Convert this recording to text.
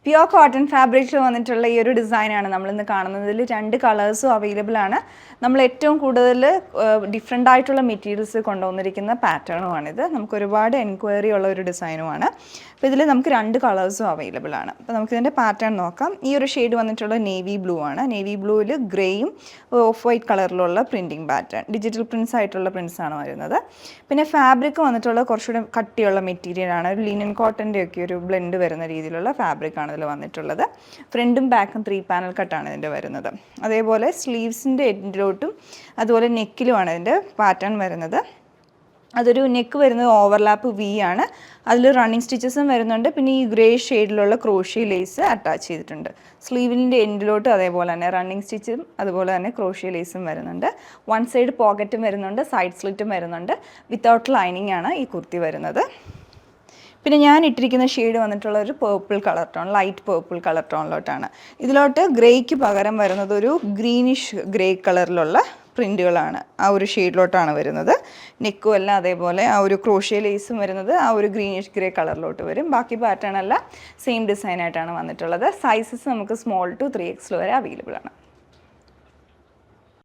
Pure cotton ഫാബ്രിക്കിൽ വന്നിട്ടുള്ള ഈ ഒരു ഡിസൈനാണ് നമ്മളിന്ന് കാണുന്നത്. ഇതിൽ 2 കളേഴ്സും അവൈലബിൾ ആണ്. നമ്മൾ ഏറ്റവും കൂടുതൽ ഡിഫറെൻ്റ് ആയിട്ടുള്ള മെറ്റീരിയൽസ് കൊണ്ടുവന്നിരിക്കുന്ന പാറ്റേണുമാണിത്. നമുക്ക് ഒരുപാട് എൻക്വയറി ഉള്ള ഒരു ഡിസൈനുമാണ്. അപ്പോൾ ഇതിൽ നമുക്ക് 2 കളേഴ്സും അവൈലബിൾ ആണ്. അപ്പോൾ നമുക്കിതിൻ്റെ പാറ്റേൺ നോക്കാം. ഈ ഒരു ഷെയ്ഡ് വന്നിട്ടുള്ള നേവി ബ്ലൂ ആണ്. നേവി ബ്ലൂവിൽ ഗ്രേയും ഓഫ് വൈറ്റ് കളറിലുള്ള പ്രിൻറ്റിങ് പാറ്റേൺ, ഡിജിറ്റൽ പ്രിൻസ് ആയിട്ടുള്ള പ്രിൻസാണ് വരുന്നത്. പിന്നെ ഫാബ്രിക് വന്നിട്ടുള്ള കുറച്ചുകൂടെ കട്ടിയുള്ള മെറ്റീരിയലാണ്. ഒരു ലിനൻ കോട്ടൻ്റെ ഒക്കെ ഒരു ബ്ലെൻഡ് വരുന്ന രീതിയിലുള്ള ഫാബ്രിക്കാണ് ഇതിൽ വന്നിട്ടുള്ളത്. ഫ്രണ്ടും ബാക്കും 3 പാനൽ കട്ടാണ് ഇതിൻ്റെ വരുന്നത്. അതേപോലെ സ്ലീവ്സിൻ്റെ എൻഡിലോട്ടും അതുപോലെ നെക്കിലുമാണ് ഇതിൻ്റെ പാറ്റേൺ വരുന്നത്. അതൊരു നെക്ക് വരുന്നത് ഓവർലാപ്പ് വി ആണ്. അതിൽ റണ്ണിങ് സ്റ്റിച്ചസും വരുന്നുണ്ട്. പിന്നെ ഈ ഗ്രേ ഷെയ്ഡിലുള്ള ക്രോഷ്യ ലേസ് അറ്റാച്ച് ചെയ്തിട്ടുണ്ട്. സ്ലീവിൻ്റെ എൻഡിലോട്ട് അതേപോലെ തന്നെ റണ്ണിങ് സ്റ്റിച്ചും അതുപോലെ തന്നെ ക്രോഷ്യ ലേസും വരുന്നുണ്ട്. 1 സൈഡ് പോക്കറ്റും വരുന്നുണ്ട്, സൈഡ് സ്ലിറ്റും വരുന്നുണ്ട്. വിത്തൗട്ട് ലൈനിങ് ആണ് ഈ കുർത്തി വരുന്നത്. പിന്നെ ഞാൻ ഇട്ടിരിക്കുന്ന ഷെയ്ഡ് വന്നിട്ടുള്ള ഒരു purple colour tone, light purple colour ടോണിലോട്ടാണ്. ഇതിലോട്ട് ഗ്രേക്ക് പകരം വരുന്നത് ഒരു ഗ്രീനിഷ് ഗ്രേ കളറിലുള്ള പ്രിൻറ്റുകളാണ്. ആ ഒരു ഷെയ്ഡിലോട്ടാണ് വരുന്നത്. നെക്കും എല്ലാം അതേപോലെ ആ ഒരു ക്രോഷ്യ ലേസും വരുന്നത് ആ ഒരു ഗ്രീനിഷ് ഗ്രേ കളറിലോട്ട് വരും. ബാക്കി പാറ്റേൺ എല്ലാം സെയിം ഡിസൈനായിട്ടാണ് വന്നിട്ടുള്ളത്. സൈസസ് നമുക്ക് സ്മോൾ ടു 3XL വരെ അവൈലബിൾ ആണ്.